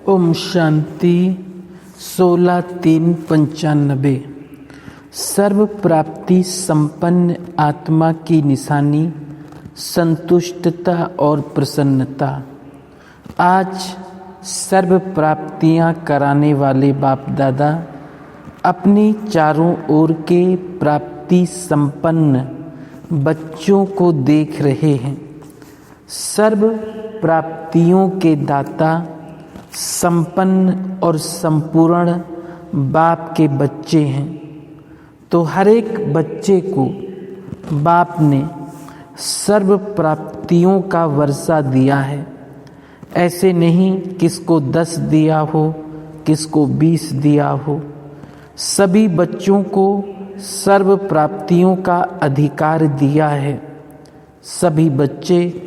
ओम शांति 16/3/95। सर्व प्राप्ति संपन्न आत्मा की निशानी संतुष्टता और प्रसन्नता। आज सर्व प्राप्तियां कराने वाले बाप दादा अपनी चारों ओर के प्राप्ति संपन्न बच्चों को देख रहे हैं। सर्व प्राप्तियों के दाता संपन्न और संपूर्ण बाप के बच्चे हैं, तो हर एक बच्चे को बाप ने सर्व प्राप्तियों का वर्षा दिया है। ऐसे नहीं किसको 10 दिया हो, किसको 20 दिया हो। सभी बच्चों को सर्व प्राप्तियों का अधिकार दिया है। सभी बच्चे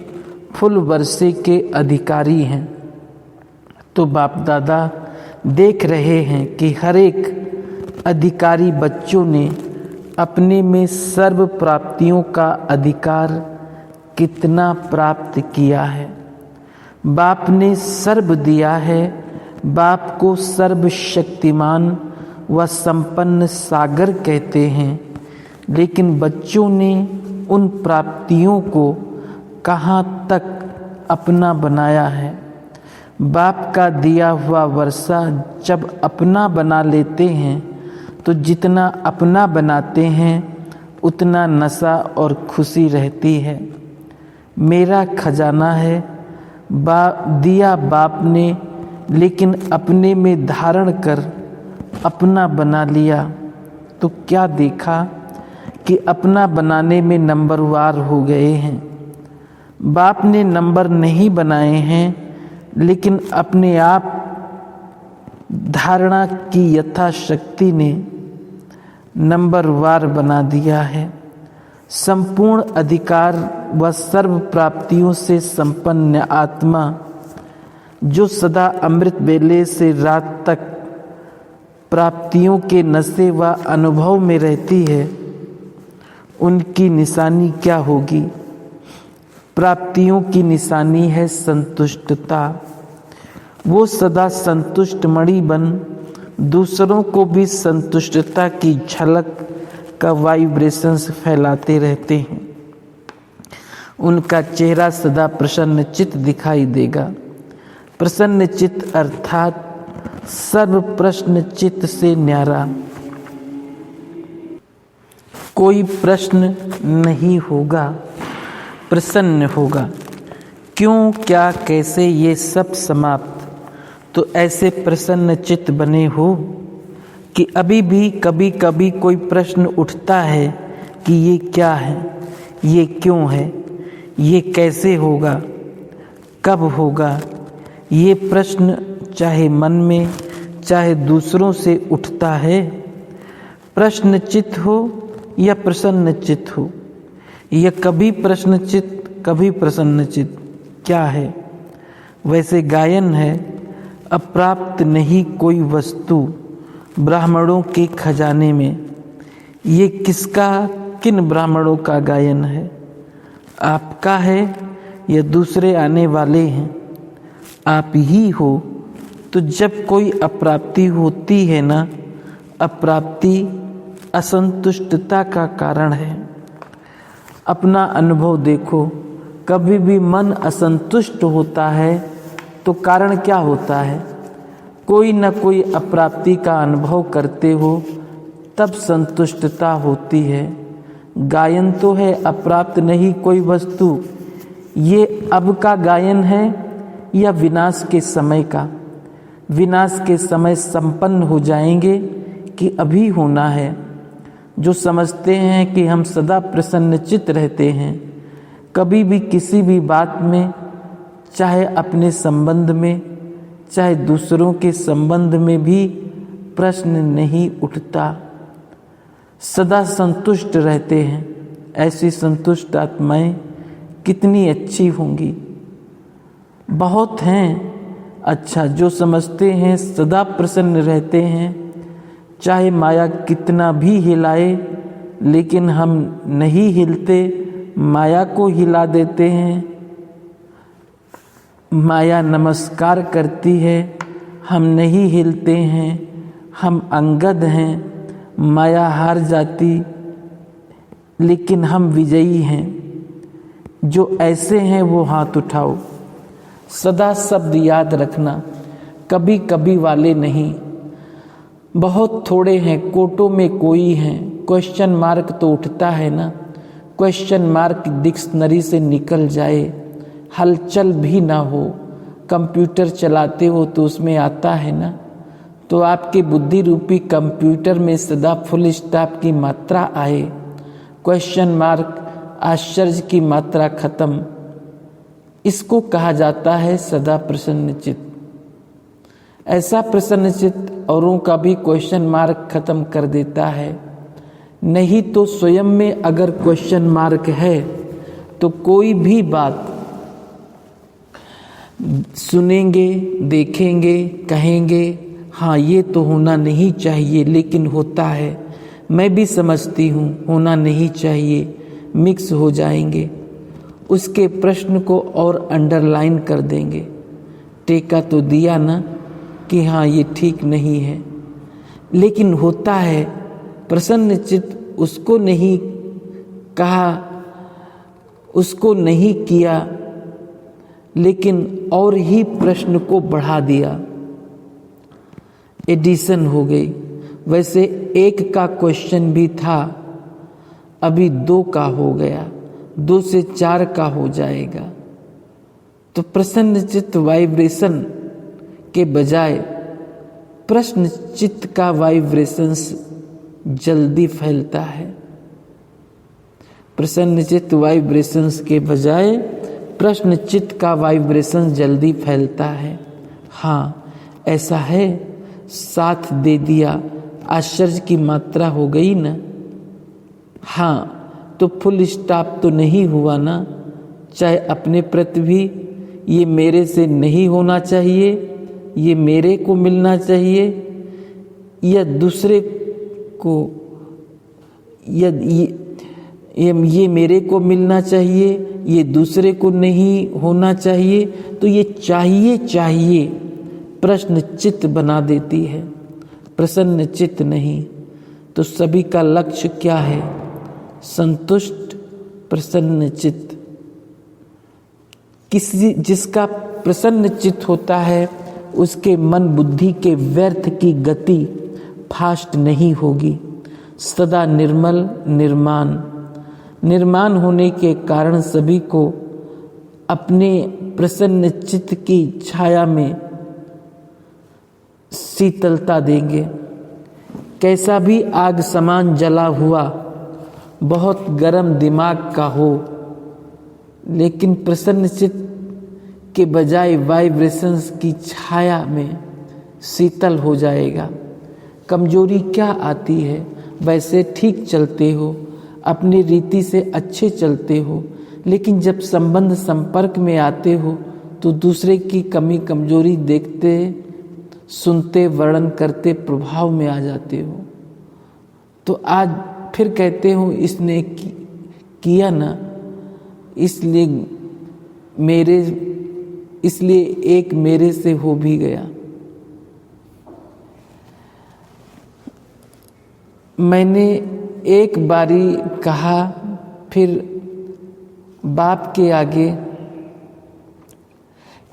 फुल वर्षे के अधिकारी हैं। तो बाप दादा देख रहे हैं कि हर एक अधिकारी बच्चों ने अपने में सर्व प्राप्तियों का अधिकार कितना प्राप्त किया है। बाप ने सर्व दिया है। बाप को सर्वशक्तिमान व संपन्न सागर कहते हैं, लेकिन बच्चों ने उन प्राप्तियों को कहाँ तक अपना बनाया है। बाप का दिया हुआ वर्षा जब अपना बना लेते हैं तो जितना अपना बनाते हैं उतना नशा और खुशी रहती है। मेरा खजाना है, दिया बाप ने, लेकिन अपने में धारण कर अपना बना लिया तो क्या देखा कि अपना बनाने में नंबरवार हो गए हैं। बाप ने नंबर नहीं बनाए हैं, लेकिन अपने आप धारणा की यथाशक्ति ने नंबरवार बना दिया है। संपूर्ण अधिकार व सर्व प्राप्तियों से संपन्न आत्मा जो सदा अमृत वेले से रात तक प्राप्तियों के नशे व अनुभव में रहती है, उनकी निशानी क्या होगी? प्राप्तियों की निशानी है संतुष्टता। वो सदा संतुष्ट मणि बन दूसरों को भी संतुष्टता की झलक का वाइब्रेशंस फैलाते रहते हैं। उनका चेहरा सदा प्रसन्न चित्त दिखाई देगा। प्रसन्न चित्त अर्थात सर्व प्रश्न चित्त से न्यारा। कोई प्रश्न नहीं होगा, प्रसन्न होगा। क्यों, क्या, कैसे, ये सब समाप्त। तो ऐसे प्रसन्न चित्त बने हो कि अभी भी कभी कभी कोई प्रश्न उठता है कि ये क्या है, ये क्यों है, ये कैसे होगा, कब होगा। ये प्रश्न चाहे मन में चाहे दूसरों से उठता है। प्रश्न चित्त हो या प्रसन्न चित्त हो, यह कभी प्रश्नचित्त कभी प्रसन्नचित्त क्या है। वैसे गायन है, अप्राप्त नहीं कोई वस्तु ब्राह्मणों के खजाने में। ये किसका, किन ब्राह्मणों का गायन है? आपका है या दूसरे आने वाले हैं? आप ही हो। तो जब कोई अप्राप्ति होती है ना, अप्राप्ति असंतुष्टता का कारण है। अपना अनुभव देखो, कभी भी मन असंतुष्ट होता है तो कारण क्या होता है? कोई न कोई अप्राप्ति का अनुभव करते हो तब संतुष्टता होती है। गायन तो है अप्राप्त नहीं कोई वस्तु। ये अब का गायन है या विनाश के समय का? विनाश के समय संपन्न हो जाएंगे कि अभी होना है? जो समझते हैं कि हम सदा प्रसन्नचित्त रहते हैं, कभी भी किसी भी बात में, चाहे अपने संबंध में चाहे दूसरों के संबंध में भी प्रश्न नहीं उठता, सदा संतुष्ट रहते हैं। ऐसी संतुष्ट आत्माएं कितनी अच्छी होंगी। बहुत हैं। अच्छा, जो समझते हैं सदा प्रसन्न रहते हैं, चाहे माया कितना भी हिलाए, लेकिन हम नहीं हिलते, माया को हिला देते हैं। माया नमस्कार करती है, हम नहीं हिलते हैं, हम अंगद हैं, माया हार जाती लेकिन हम विजयी हैं। जो ऐसे हैं वो हाथ उठाओ। सदा शब्द याद रखना, कभी कभी वाले नहीं। बहुत थोड़े हैं, कोटों में कोई हैं। क्वेश्चन मार्क तो उठता है ना, क्वेश्चन मार्क डिक्शनरी से निकल जाए। हलचल भी ना हो, कंप्यूटर चलाते हो तो उसमें आता है ना। तो आपके बुद्धि रूपी कंप्यूटर में सदा फुल स्टॉप की मात्रा आए, क्वेश्चन मार्क आश्चर्य की मात्रा खत्म। इसको कहा जाता है सदा प्रसन्न चित्त। ऐसा प्रसन्न चित्त औरों का भी क्वेश्चन मार्क खत्म कर देता है। नहीं तो स्वयं में अगर क्वेश्चन मार्क है तो कोई भी बात सुनेंगे, देखेंगे, कहेंगे हाँ ये तो होना नहीं चाहिए लेकिन होता है, मैं भी समझती हूँ होना नहीं चाहिए, मिक्स हो जाएंगे। उसके प्रश्न को और अंडरलाइन कर देंगे। टेका तो दिया ना कि हाँ ये ठीक नहीं है, लेकिन होता है। प्रसन्न चित्त उसको नहीं कहा, उसको नहीं किया, लेकिन और ही प्रश्न को बढ़ा दिया। एडिशन हो गई। वैसे एक का क्वेश्चन भी था, अभी 2 का हो गया, 2 से 4 का हो जाएगा। तो प्रसन्न चित्त वाइब्रेशन के बजाय प्रश्न चित्त का वाइब्रेशंस जल्दी फैलता है। प्रसन्न चित्त वाइब्रेशंस के बजाय प्रश्न चित्त का वाइब्रेशन जल्दी फैलता है। हाँ ऐसा है, साथ दे दिया, आश्चर्य की मात्रा हो गई ना। हाँ तो फुल स्टॉप तो नहीं हुआ ना। चाहे अपने प्रति भी ये मेरे से नहीं होना चाहिए, ये मेरे को मिलना चाहिए, या दूसरे को, या ये मेरे को मिलना चाहिए, ये दूसरे को नहीं होना चाहिए। तो ये चाहिए प्रश्न चित्त बना देती है, प्रसन्न चित्त नहीं। तो सभी का लक्ष्य क्या है? संतुष्ट प्रसन्न चित्त। जिसका प्रसन्न चित्त होता है उसके मन बुद्धि के व्यर्थ की गति फास्ट नहीं होगी। सदा निर्मल निर्माण होने के कारण सभी को अपने प्रसन्न चित्त की छाया में शीतलता देंगे। कैसा भी आग समान जला हुआ, बहुत गर्म दिमाग का हो, लेकिन प्रसन्न चित्त के बजाय वाइब्रेशंस की छाया में शीतल हो जाएगा। कमजोरी क्या आती है? वैसे ठीक चलते हो, अपनी रीति से अच्छे चलते हो, लेकिन जब संबंध संपर्क में आते हो तो दूसरे की कमी कमजोरी देखते, सुनते, वर्णन करते प्रभाव में आ जाते हो। तो आज फिर कहते हो इसने किया ना, इसलिए एक मेरे से हो भी गया। मैंने एक बारी कहा, फिर बाप के आगे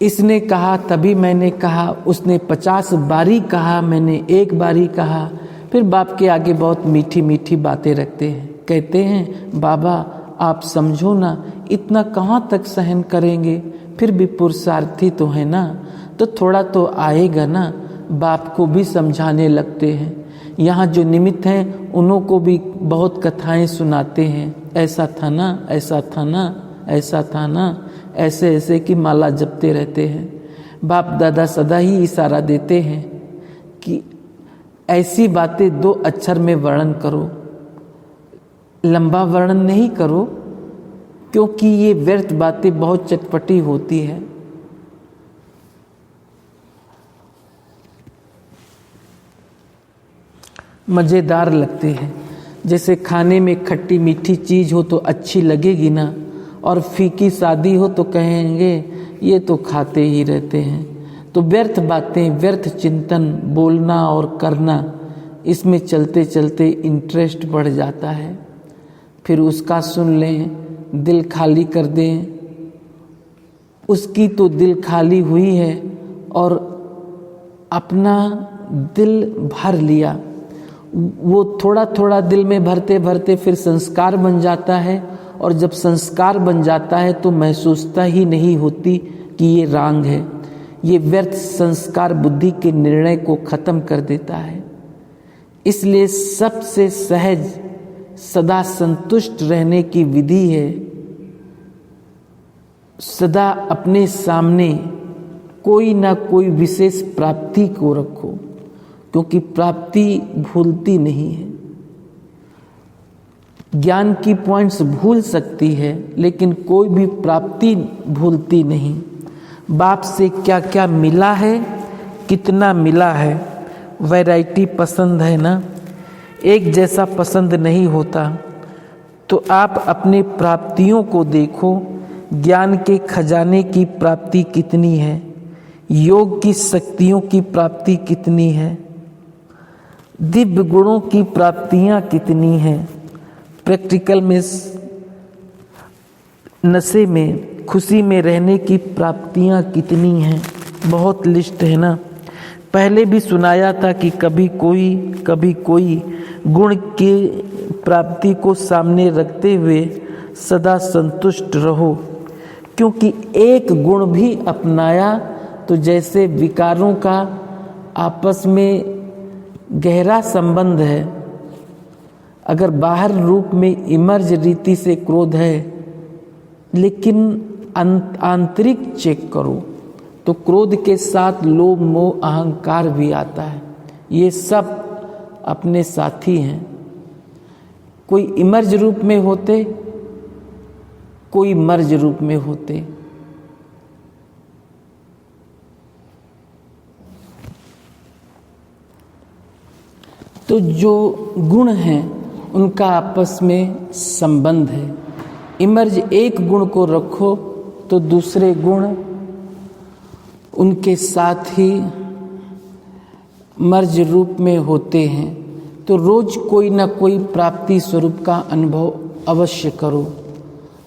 इसने कहा, तभी मैंने कहा, उसने 50 बारी कहा, मैंने एक बारी कहा। फिर बाप के आगे बहुत मीठी मीठी बातें रखते हैं, कहते हैं बाबा आप समझो ना, इतना कहाँ तक सहन करेंगे, फिर भी पुरुषार्थी तो है ना, तो थोड़ा तो आएगा ना। बाप को भी समझाने लगते हैं। यहाँ जो निमित्त हैं उन्हों को भी बहुत कथाएं सुनाते हैं, ऐसा था ना, ऐसा था ना, ऐसा था ना, ऐसे ऐसे की माला जपते रहते हैं। बाप दादा सदा ही इशारा देते हैं कि ऐसी बातें 2 अक्षर में वर्णन करो, लंबा वर्णन नहीं करो, क्योंकि ये व्यर्थ बातें बहुत चटपटी होती है। मज़ेदार लगते हैं। जैसे खाने में खट्टी मीठी चीज़ हो तो अच्छी लगेगी ना, और फीकी शादी हो तो कहेंगे ये तो खाते ही रहते हैं। तो व्यर्थ बातें, व्यर्थ चिंतन, बोलना और करना, इसमें चलते चलते इंटरेस्ट बढ़ जाता है। फिर उसका सुन लें, दिल खाली कर दें। उसकी तो दिल खाली हुई है और अपना दिल भर लिया। वो थोड़ा थोड़ा दिल में भरते भरते फिर संस्कार बन जाता है, और जब संस्कार बन जाता है तो महसूसता ही नहीं होती कि ये रांग है। ये व्यर्थ संस्कार बुद्धि के निर्णय को खत्म कर देता है। इसलिए सबसे सहज सदा संतुष्ट रहने की विधि है, सदा अपने सामने कोई ना कोई विशेष प्राप्ति को रखो, क्योंकि प्राप्ति भूलती नहीं है। ज्ञान की पॉइंट्स भूल सकती है, लेकिन कोई भी प्राप्ति भूलती नहीं। बाप से क्या क्या मिला है, कितना मिला है, वैरायटी पसंद है ना, एक जैसा पसंद नहीं होता। तो आप अपने प्राप्तियों को देखो, ज्ञान के खजाने की प्राप्ति कितनी है, योग की शक्तियों की प्राप्ति कितनी है, दिव्य गुणों की प्राप्तियां कितनी हैं, प्रैक्टिकल में नशे में खुशी में रहने की प्राप्तियां कितनी हैं। बहुत लिस्ट है ना। पहले भी सुनाया था कि कभी कोई गुण की प्राप्ति को सामने रखते हुए सदा संतुष्ट रहो, क्योंकि एक गुण भी अपनाया तो जैसे विकारों का आपस में गहरा संबंध है। अगर बाहर रूप में इमर्ज रीति से क्रोध है, लेकिन आंतरिक चेक करो तो क्रोध के साथ लोभ मोह अहंकार भी आता है। ये सब अपने साथी हैं। कोई इमर्ज रूप में होते, कोई मर्ज रूप में होते। तो जो गुण हैं उनका आपस में संबंध है। इमर्ज एक गुण को रखो तो दूसरे गुण उनके साथ ही मर्ज रूप में होते हैं। तो रोज कोई ना कोई प्राप्ति स्वरूप का अनुभव अवश्य करो।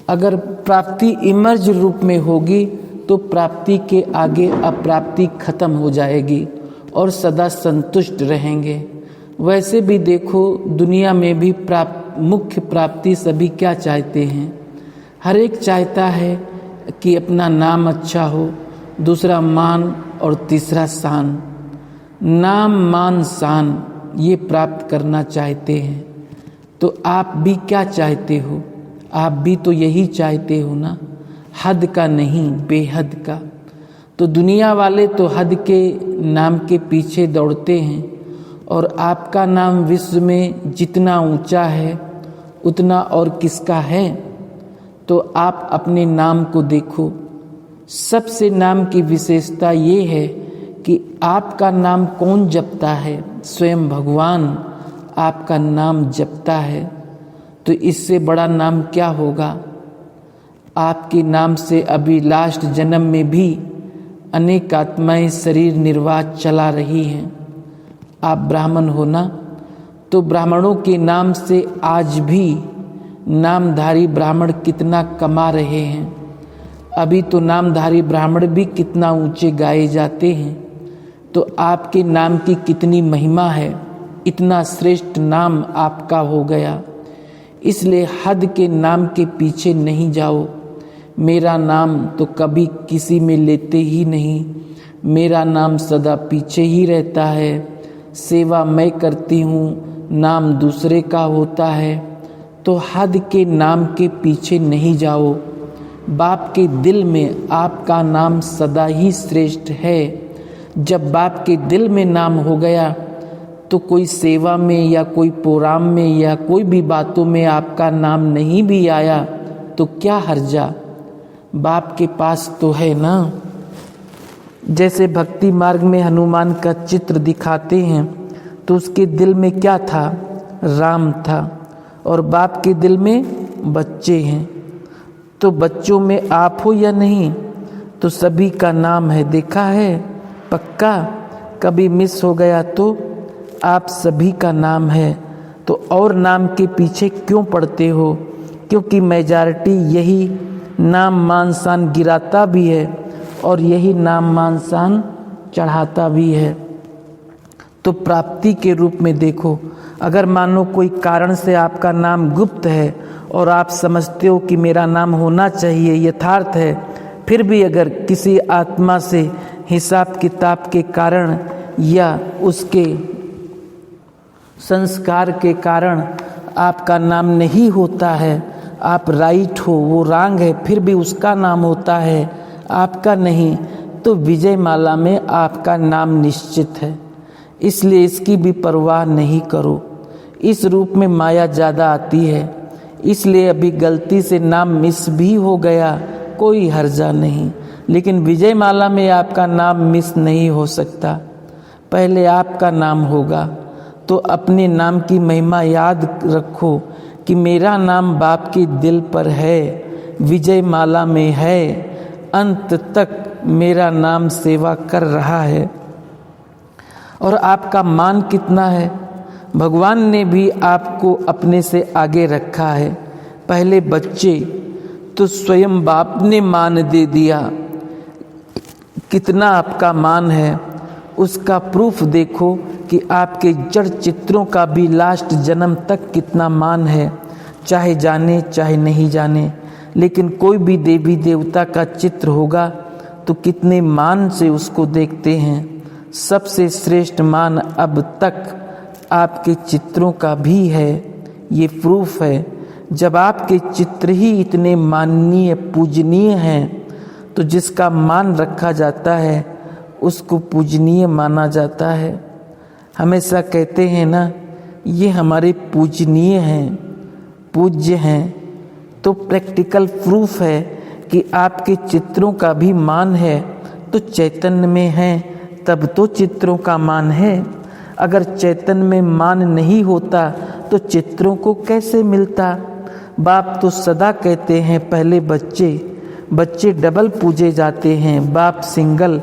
अगर प्राप्ति इमर्ज रूप में होगी तो प्राप्ति के आगे अप्राप्ति खत्म हो जाएगी और सदा संतुष्ट रहेंगे। वैसे भी देखो, दुनिया में भी मुख्य प्राप्ति सभी क्या चाहते हैं? हर एक चाहता है कि अपना नाम अच्छा हो, दूसरा मान और तीसरा शान। नाम मान शान ये प्राप्त करना चाहते हैं। तो आप भी क्या चाहते हो? आप भी तो यही चाहते हो ना, हद का नहीं बेहद का। तो दुनिया वाले तो हद के नाम के पीछे दौड़ते हैं, और आपका नाम विश्व में जितना ऊंचा है उतना और किसका है? तो आप अपने नाम को देखो। सबसे नाम की विशेषता ये है कि आपका नाम कौन जपता है? स्वयं भगवान आपका नाम जपता है। तो इससे बड़ा नाम क्या होगा? आपके नाम से अभी लास्ट जन्म में भी अनेक आत्माएं शरीर निर्वाह चला रही हैं। आप ब्राह्मण हो ना, तो ब्राह्मणों के नाम से आज भी नामधारी ब्राह्मण कितना कमा रहे हैं। अभी तो नामधारी ब्राह्मण भी कितना ऊंचे गाए जाते हैं। तो आपके नाम की कितनी महिमा है, इतना श्रेष्ठ नाम आपका हो गया। इसलिए हद के नाम के पीछे नहीं जाओ। मेरा नाम तो कभी किसी में लेते ही नहीं, मेरा नाम सदा पीछे ही रहता है। सेवा मैं करती हूँ, नाम दूसरे का होता है। तो हद के नाम के पीछे नहीं जाओ। बाप के दिल में आपका नाम सदा ही श्रेष्ठ है। जब बाप के दिल में नाम हो गया तो कोई सेवा में या कोई प्रोग्राम में या कोई भी बातों में आपका नाम नहीं भी आया तो क्या हर्जा? बाप के पास तो है ना। जैसे भक्ति मार्ग में हनुमान का चित्र दिखाते हैं तो उसके दिल में क्या था? राम था। और बाप के दिल में बच्चे हैं। तो बच्चों में आप हो या नहीं? तो सभी का नाम है, देखा है। पक्का कभी मिस हो गया तो आप सभी का नाम है, तो और नाम के पीछे क्यों पड़ते हो? क्योंकि मेजॉरिटी यही नाम मान शान गिराता भी है और यही नाम मान शान चढ़ाता भी है। तो प्राप्ति के रूप में देखो, अगर मानो कोई कारण से आपका नाम गुप्त है और आप समझते हो कि मेरा नाम होना चाहिए, यथार्थ है, फिर भी अगर किसी आत्मा से हिसाब किताब के कारण या उसके संस्कार के कारण आपका नाम नहीं होता है, आप राइट हो, वो रॉन्ग है, फिर भी उसका नाम होता है, आपका नहीं, तो विजय माला में आपका नाम निश्चित है। इसलिए इसकी भी परवाह नहीं करो। इस रूप में माया ज़्यादा आती है, इसलिए अभी गलती से नाम मिस भी हो गया, कोई हर्जा नहीं, लेकिन विजय माला में आपका नाम मिस नहीं हो सकता। पहले आपका नाम होगा, तो अपने नाम की महिमा याद रखो कि मेरा नाम बाप के दिल पर है, विजय माला में है, अंत तक मेरा नाम सेवा कर रहा है। और आपका मान कितना है? भगवान ने भी आपको अपने से आगे रखा है। पहले बच्चे तो स्वयं बाप ने मान दे दिया, कितना आपका मान है उसका प्रूफ देखो कि आपके जड़ चित्रों का भी लास्ट जन्म तक कितना मान है, चाहे जाने चाहे नहीं जाने। लेकिन कोई भी देवी देवता का चित्र होगा तो कितने मान से उसको देखते हैं। सबसे श्रेष्ठ मान अब तक आपके चित्रों का भी है, ये प्रूफ है। जब आपके चित्र ही इतने माननीय पूजनीय हैं, तो जिसका मान रखा जाता है उसको पूजनीय माना जाता है। हमेशा कहते हैं ना, ये हमारे पूजनीय हैं, पूज्य हैं, तो प्रैक्टिकल प्रूफ है कि आपके चित्रों का भी मान है। तो चैतन्य में है तब तो चित्रों का मान है। अगर चैतन्य में मान नहीं होता तो चित्रों को कैसे मिलता? बाप तो सदा कहते हैं पहले बच्चे डबल पूजे जाते हैं, बाप सिंगल।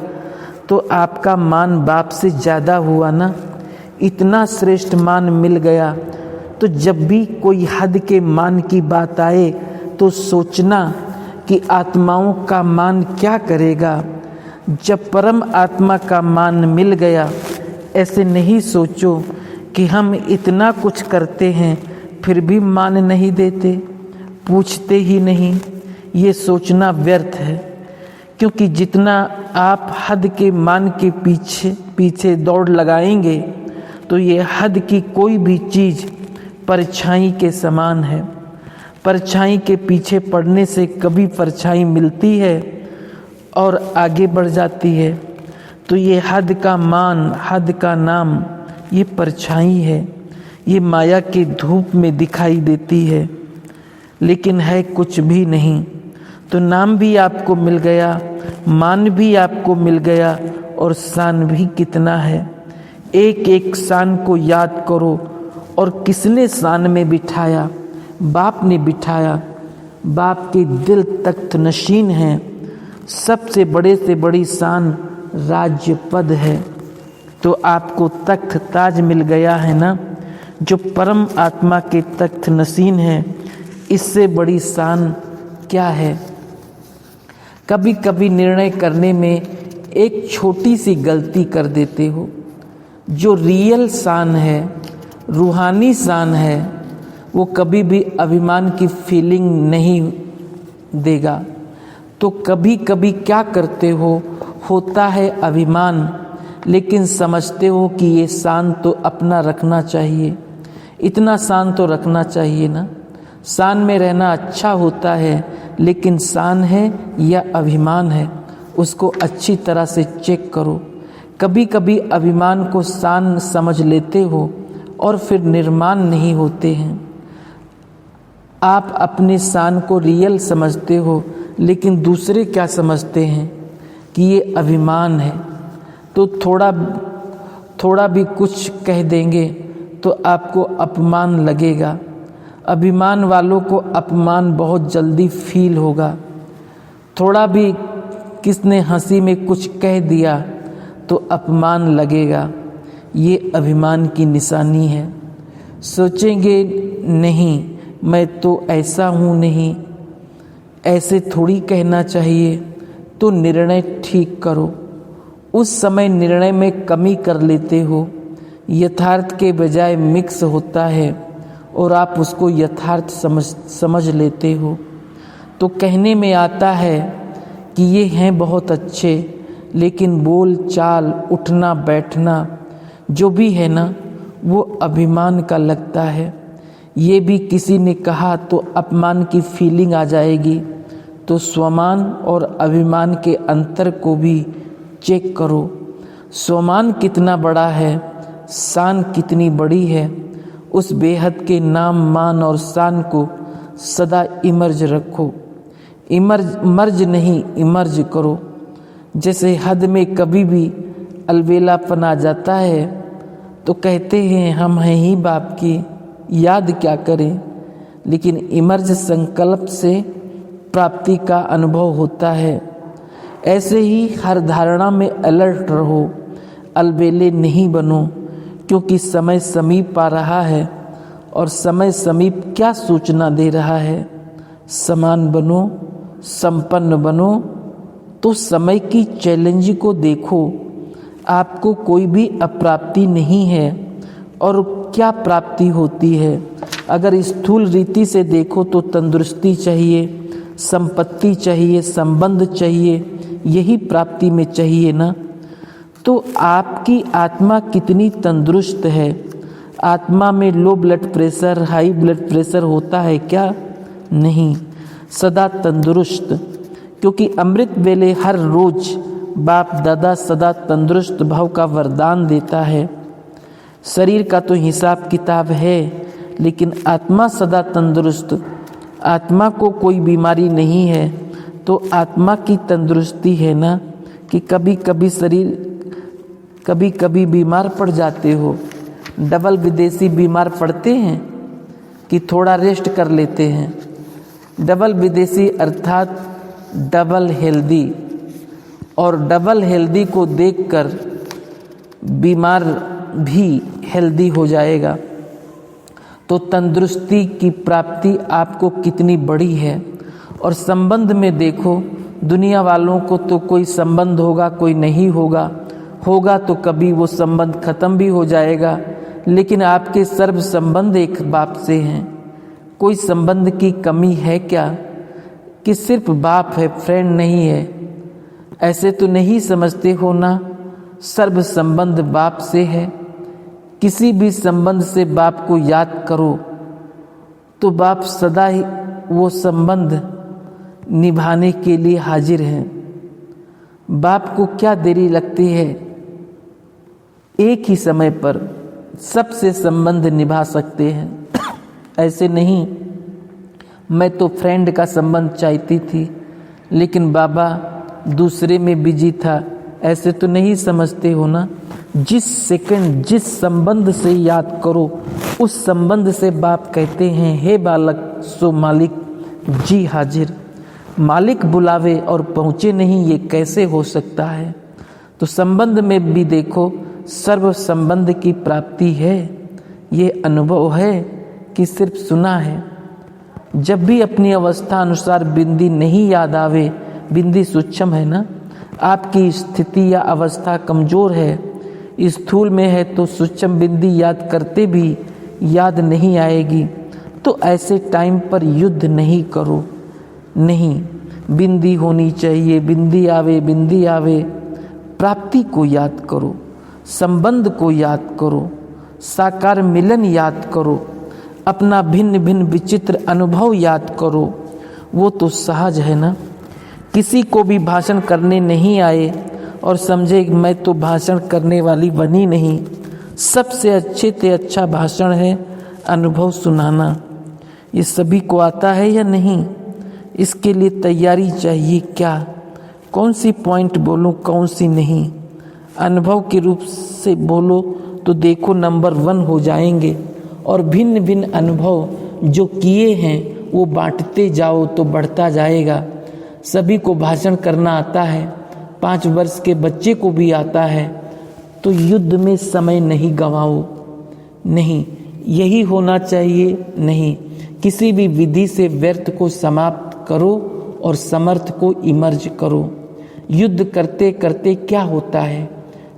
तो आपका मान बाप से ज़्यादा हुआ ना, इतना श्रेष्ठ मान मिल गया। तो जब भी कोई हद के मान की बात आए तो सोचना कि आत्माओं का मान क्या करेगा। जब परम आत्मा का मान मिल गया, ऐसे नहीं सोचो कि हम इतना कुछ करते हैं फिर भी मान नहीं देते, पूछते ही नहीं। ये सोचना व्यर्थ है, क्योंकि जितना आप हद के मान के पीछे दौड़ लगाएंगे तो ये हद की कोई भी चीज़ परछाई के समान है। परछाई के पीछे पड़ने से कभी परछाई मिलती है और आगे बढ़ जाती है। तो ये हद का मान, हद का नाम, ये परछाई है, ये माया की धूप में दिखाई देती है, लेकिन है कुछ भी नहीं। तो नाम भी आपको मिल गया, मान भी आपको मिल गया, और शान भी कितना है। एक एक शान को याद करो। और किसने शान में बिठाया? बाप ने बिठाया। बाप के दिल तख्त नशीन है। सबसे बड़े से बड़ी शान राज्य पद है। तो आपको तख्त ताज मिल गया है ना, जो परम आत्मा के तख्त नशीन है। इससे बड़ी शान क्या है? कभी कभी निर्णय करने में एक छोटी सी गलती कर देते हो। जो रियल शान है, रूहानी शान है, वो कभी भी अभिमान की फीलिंग नहीं देगा। तो कभी कभी क्या करते हो, होता है अभिमान, लेकिन समझते हो कि ये शान तो अपना रखना चाहिए, इतना शान तो रखना चाहिए ना। शान में रहना अच्छा होता है, लेकिन शान है या अभिमान है, उसको अच्छी तरह से चेक करो। कभी कभी अभिमान को शान समझ लेते हो और फिर निर्माण नहीं होते हैं। आप अपने शान को रियल समझते हो, लेकिन दूसरे क्या समझते हैं कि ये अभिमान है। तो थोड़ा भी कुछ कह देंगे तो आपको अपमान लगेगा। अभिमान वालों को अपमान बहुत जल्दी फील होगा। थोड़ा भी किसने हंसी में कुछ कह दिया तो अपमान लगेगा, ये अभिमान की निशानी है। सोचेंगे नहीं मैं तो ऐसा हूँ नहीं, ऐसे थोड़ी कहना चाहिए, तो निर्णय ठीक करो। उस समय निर्णय में कमी कर लेते हो, यथार्थ के बजाय मिक्स होता है और आप उसको यथार्थ समझ लेते हो। तो कहने में आता है कि ये हैं बहुत अच्छे, लेकिन बोल चाल उठना बैठना जो भी है ना, वो अभिमान का लगता है। ये भी किसी ने कहा तो अपमान की फीलिंग आ जाएगी। तो स्वमान और अभिमान के अंतर को भी चेक करो। स्वमान कितना बड़ा है, शान कितनी बड़ी है। उस बेहद के नाम मान और शान को सदा इमर्ज रखो। मर्ज नहीं इमर्ज करो। जैसे हद में कभी भी अलबेलापन आ जाता है तो कहते हैं हम हैं ही बाप की, याद क्या करें। लेकिन इमर्ज संकल्प से प्राप्ति का अनुभव होता है। ऐसे ही हर धारणा में अलर्ट रहो, अलबेले नहीं बनो, क्योंकि समय समीप आ रहा है। और समय समीप क्या सूचना दे रहा है? समान बनो, संपन्न बनो। तो समय की चैलेंज को देखो, आपको कोई भी अप्राप्ति नहीं है। और क्या प्राप्ति होती है? अगर स्थूल रीति से देखो तो तंदुरुस्ती चाहिए, संपत्ति चाहिए, संबंध चाहिए, यही प्राप्ति में चाहिए ना। तो आपकी आत्मा कितनी तंदुरुस्त है? आत्मा में low blood pressure, high blood pressure होता है क्या? नहीं, सदा तंदुरुस्त। क्योंकि अमृत वेले हर रोज बाप दादा सदा तंदुरुस्त भाव का वरदान देता है। शरीर का तो हिसाब किताब है, लेकिन आत्मा सदा तंदुरुस्त। आत्मा को कोई बीमारी नहीं है, तो आत्मा की तंदुरुस्ती है ना कि कभी कभी शरीर कभी कभी बीमार पड़ जाते हो। डबल विदेशी बीमार पड़ते हैं कि थोड़ा रेस्ट कर लेते हैं। डबल विदेशी अर्थात डबल हेल्दी, और डबल हेल्दी को देखकर बीमार भी हेल्दी हो जाएगा। तो तंदुरुस्ती की प्राप्ति आपको कितनी बड़ी है। और संबंध में देखो, दुनिया वालों को तो कोई संबंध होगा, कोई नहीं होगा, होगा तो कभी वो संबंध खत्म भी हो जाएगा। लेकिन आपके सर्व संबंध एक बाप से हैं। कोई संबंध की कमी है क्या कि सिर्फ बाप है, फ्रेंड नहीं है? ऐसे तो नहीं समझते हो ना। सर्व संबंध बाप से है। किसी भी संबंध से बाप को याद करो तो बाप सदा ही वो संबंध निभाने के लिए हाजिर हैं। बाप को क्या देरी लगती है? एक ही समय पर सबसे संबंध निभा सकते हैं। ऐसे नहीं मैं तो फ्रेंड का संबंध चाहती थी, लेकिन बाबा दूसरे में बिजी था, ऐसे तो नहीं समझते हो ना। जिस सेकंड जिस संबंध से याद करो, उस संबंध से बाप कहते हैं हे बालक सो मालिक जी हाजिर। मालिक बुलावे और पहुँचे नहीं, ये कैसे हो सकता है? तो संबंध में भी देखो, सर्व संबंध की प्राप्ति है। ये अनुभव है कि सिर्फ सुना है। जब भी अपनी अवस्था अनुसार बिंदी नहीं याद आवे, बिंदी सूक्ष्म है ना, आपकी स्थिति या अवस्था कमजोर है, स्थूल में है तो सूक्ष्म बिंदी याद करते भी याद नहीं आएगी। तो ऐसे टाइम पर युद्ध नहीं करो। नहीं, बिंदी होनी चाहिए, बिंदी आवे। प्राप्ति को याद करो, संबंध को याद करो, साकार मिलन याद करो, अपना भिन्न भिन्न विचित्र अनुभव याद करो। वो तो सहज है ना। किसी को भी भाषण करने नहीं आए और समझे मैं तो भाषण करने वाली बनी नहीं। सबसे अच्छे से अच्छा भाषण है अनुभव सुनाना। ये सभी को आता है या नहीं? इसके लिए तैयारी चाहिए क्या? कौन सी पॉइंट बोलूं, कौन सी नहीं? अनुभव के रूप से बोलो तो देखो नंबर 1 हो जाएंगे। और भिन्न भिन्न अनुभव जो किए हैं वो बांटते जाओ तो बढ़ता जाएगा। सभी को भाषण करना आता है 5 वर्ष के बच्चे को भी आता है। तो युद्ध में समय नहीं गंवाओ, नहीं यही होना चाहिए, नहीं किसी भी विधि से व्यर्थ को समाप्त करो और समर्थ को इमर्ज करो। युद्ध करते करते क्या होता है,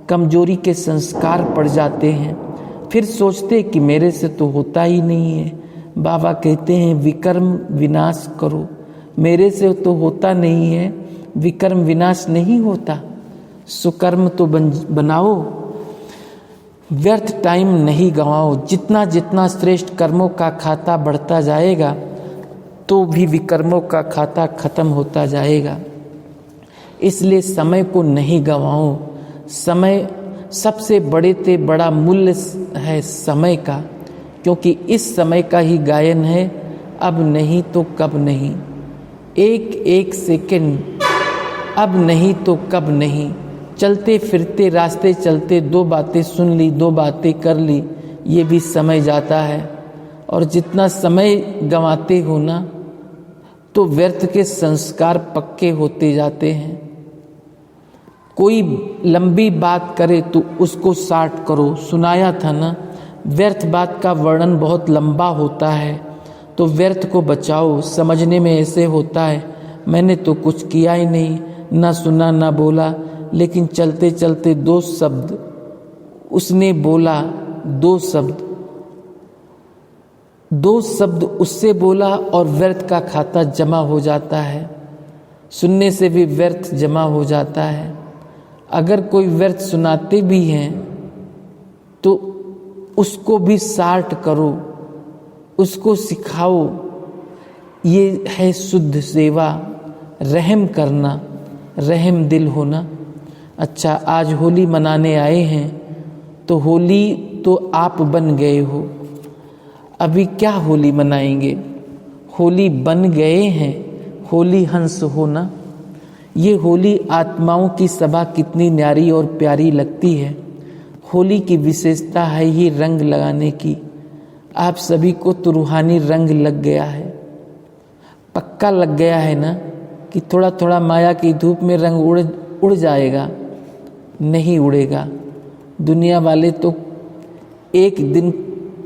कमजोरी के संस्कार पड़ जाते हैं, फिर सोचते कि मेरे से तो होता ही नहीं है। बाबा कहते हैं विकर्म विनाश करो, मेरे से तो होता नहीं है, विकर्म विनाश नहीं होता, सुकर्म तो बनाओ, व्यर्थ टाइम नहीं गंवाओ। जितना जितना श्रेष्ठ कर्मों का खाता बढ़ता जाएगा तो भी विकर्मों का खाता खत्म होता जाएगा। इसलिए समय को नहीं गंवाओ। समय सबसे बड़े से बड़ा मूल्य है समय का, क्योंकि इस समय का ही गायन है, अब नहीं तो कब नहीं। एक एक सेकंड, अब नहीं तो कब नहीं। चलते फिरते रास्ते चलते 2 बातें सुन ली, 2 बातें कर ली, ये भी समय जाता है। और जितना समय गंवाते हो ना, तो व्यर्थ के संस्कार पक्के होते जाते हैं। कोई लंबी बात करे तो उसको शार्ट करो। सुनाया था ना, व्यर्थ बात का वर्णन बहुत लंबा होता है, तो व्यर्थ को बचाओ। समझने में ऐसे होता है मैंने तो कुछ किया ही नहीं, ना सुना ना बोला, लेकिन चलते चलते 2 शब्द उसने बोला, 2 शब्द उससे बोला और व्यर्थ का खाता जमा हो जाता है। सुनने से भी व्यर्थ जमा हो जाता है। अगर कोई व्यर्थ सुनाते भी हैं तो उसको भी शार्ट करो, उसको सिखाओ। ये है शुद्ध सेवा, रहम करना, रहम दिल होना। अच्छा, आज होली मनाने आए हैं तो होली तो आप बन गए हो, अभी क्या होली मनाएंगे? होली बन गए हैं, होली हंस हो ना। ये होली आत्माओं की सभा कितनी न्यारी और प्यारी लगती है। होली की विशेषता है ये रंग लगाने की। आप सभी को तो रूहानी रंग लग गया है, पक्का लग गया है ना कि थोड़ा थोड़ा माया की धूप में रंग उड़ जाएगा। नहीं उड़ेगा। दुनिया वाले तो एक दिन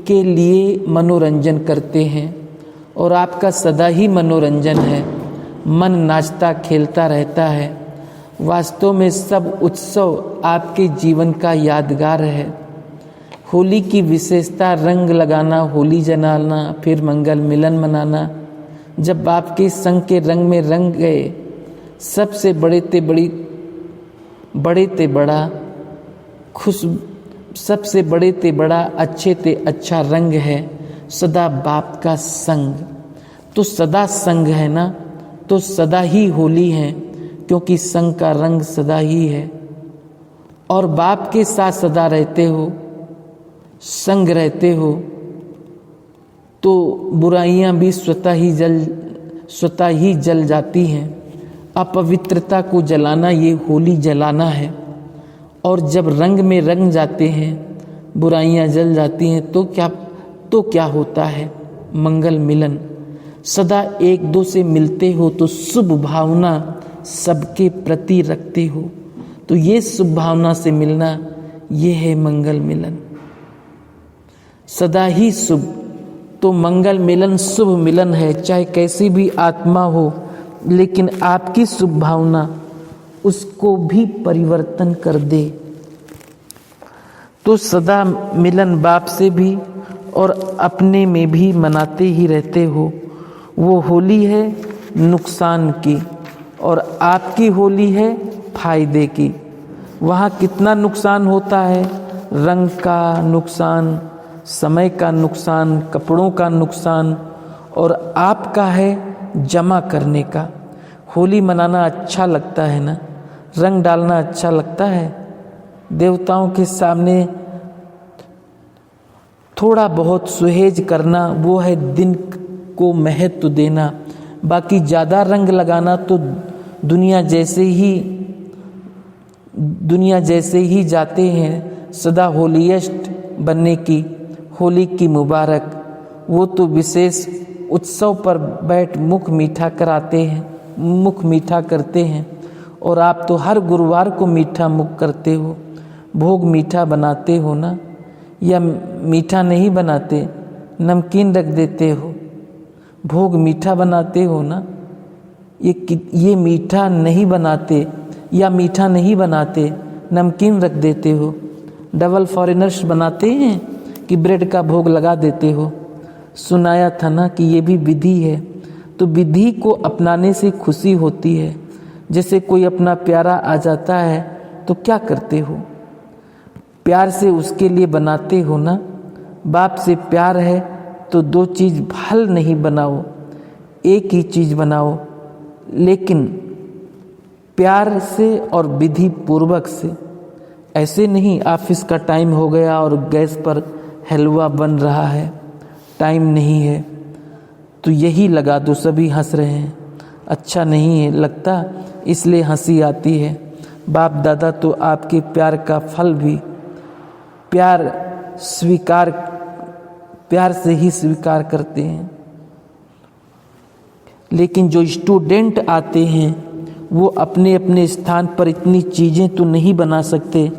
के लिए मनोरंजन करते हैं और आपका सदा ही मनोरंजन है। मन नाचता खेलता रहता है। वास्तव में सब उत्सव आपके जीवन का यादगार है। होली की विशेषता रंग लगाना, होली जलाना, फिर मंगल मिलन मनाना। जब आपके संग के रंग में रंग गए, सबसे बड़े ते बड़ा खुश, सबसे बड़े ते बड़ा अच्छे ते अच्छा रंग है सदा बाप का संग। तो सदा संग है ना, तो सदा ही होली है, क्योंकि संग का रंग सदा ही है। और बाप के साथ सदा रहते हो, संग रहते हो, तो बुराइयां भी स्वतः ही जल जाती हैं। अपवित्रता को जलाना ये होली जलाना है। और जब रंग में रंग जाते हैं, बुराइयां जल जाती हैं, तो क्या होता है? मंगल मिलन। सदा एक दो से मिलते हो तो शुभ भावना सबके प्रति रखते हो, तो ये शुभ भावना से मिलना, ये है मंगल मिलन। सदा ही शुभ, तो मंगल मिलन शुभ मिलन है। चाहे कैसी भी आत्मा हो, लेकिन आपकी शुभ भावना उसको भी परिवर्तन कर दे। तो सदा मिलन बाप से भी और अपने में भी मनाते ही रहते हो। वो होली है नुकसान की और आपकी होली है फायदे की। वहाँ कितना नुकसान होता है? रंग का नुकसान, समय का नुकसान, कपड़ों का नुकसान, और आपका है जमा करने का। होली मनाना अच्छा लगता है ना, रंग डालना अच्छा लगता है। देवताओं के सामने थोड़ा बहुत सुहेज करना, वो है दिन को महत्व देना। बाकी ज़्यादा रंग लगाना तो दुनिया जैसे ही जाते हैं। सदा होलीएस्ट बनने की, होली की मुबारक। वो तो विशेष उत्सव पर बैठ मुख मीठा करते हैं और आप तो हर गुरुवार को मीठा मुख करते हो, भोग मीठा बनाते हो ना, या मीठा नहीं बनाते, नमकीन रख देते हो, भोग मीठा बनाते हो ना। ये मीठा नहीं बनाते या मीठा नहीं बनाते, नमकीन रख देते हो। डबल फॉरेनर्स बनाते हैं कि ब्रेड का भोग लगा देते हो। सुनाया था ना कि ये भी विधि है, तो विधि को अपनाने से खुशी होती है। जैसे कोई अपना प्यारा आ जाता है तो क्या करते हो, प्यार से उसके लिए बनाते हो ना। बाप से प्यार है तो दो चीज़ भल नहीं बनाओ, एक ही चीज़ बनाओ, लेकिन प्यार से और विधि पूर्वक से। ऐसे नहीं ऑफिस का टाइम हो गया और गैस पर हलवा बन रहा है, टाइम नहीं है तो यही लगा दो, सभी हंस रहे हैं, अच्छा नहीं है लगता इसलिए हंसी आती है। बाप दादा तो आपके प्यार का फल भी प्यार से ही स्वीकार करते हैं। लेकिन जो स्टूडेंट आते हैं वो अपने अपने स्थान पर इतनी चीज़ें तो नहीं बना सकते,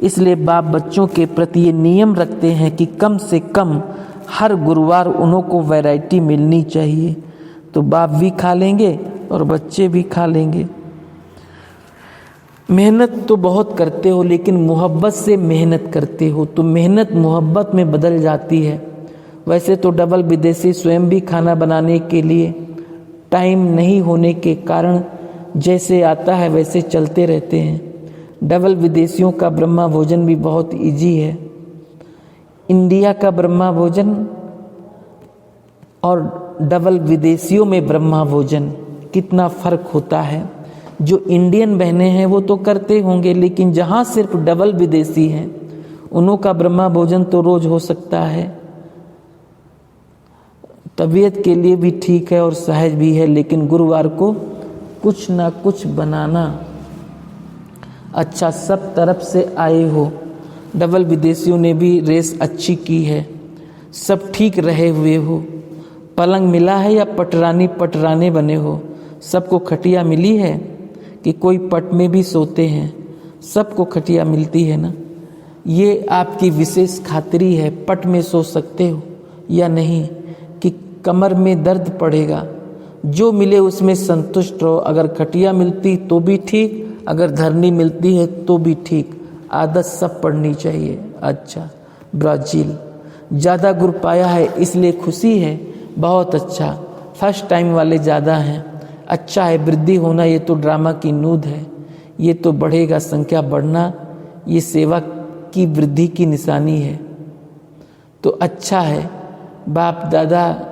इसलिए बाप बच्चों के प्रति ये नियम रखते हैं कि कम से कम हर गुरुवार उन्हों को वैरायटी मिलनी चाहिए। तो बाप भी खा लेंगे और बच्चे भी खा लेंगे। मेहनत तो बहुत करते हो, लेकिन मोहब्बत से मेहनत करते हो तो मेहनत मोहब्बत में बदल जाती है। वैसे तो डबल विदेशी स्वयं भी खाना बनाने के लिए टाइम नहीं होने के कारण जैसे आता है वैसे चलते रहते हैं। डबल विदेशियों का ब्रह्मा भोजन भी बहुत इजी है। इंडिया का ब्रह्मा भोजन और डबल विदेशियों में ब्रह्मा भोजन कितना फ़र्क होता है। जो इंडियन बहनें हैं वो तो करते होंगे, लेकिन जहाँ सिर्फ डबल विदेशी हैं उन्हों का ब्रह्मा भोजन तो रोज हो सकता है। तबीयत के लिए भी ठीक है और सहज भी है, लेकिन गुरुवार को कुछ ना कुछ बनाना। अच्छा, सब तरफ से आए हो, डबल विदेशियों ने भी रेस अच्छी की है, सब ठीक रहे हुए हो। पलंग मिला है या पटराने बने हो, सबको खटिया मिली है कि कोई पट में भी सोते हैं, सबको खटिया मिलती है ना। ये आपकी विशेष खातिरी है, पट में सो सकते हो या नहीं, कि कमर में दर्द पड़ेगा। जो मिले उसमें संतुष्ट रहो। अगर खटिया मिलती तो भी ठीक, अगर धरनी मिलती है तो भी ठीक, आदत सब पड़नी चाहिए। अच्छा, ब्राज़ील ज़्यादा गुरु पाया है इसलिए खुशी है, बहुत अच्छा। फर्स्ट टाइम वाले ज़्यादा हैं, अच्छा है। वृद्धि होना ये तो ड्रामा की नूद है, ये तो बढ़ेगा, संख्या बढ़ना ये सेवा की वृद्धि की निशानी है। तो अच्छा है, बाप दादा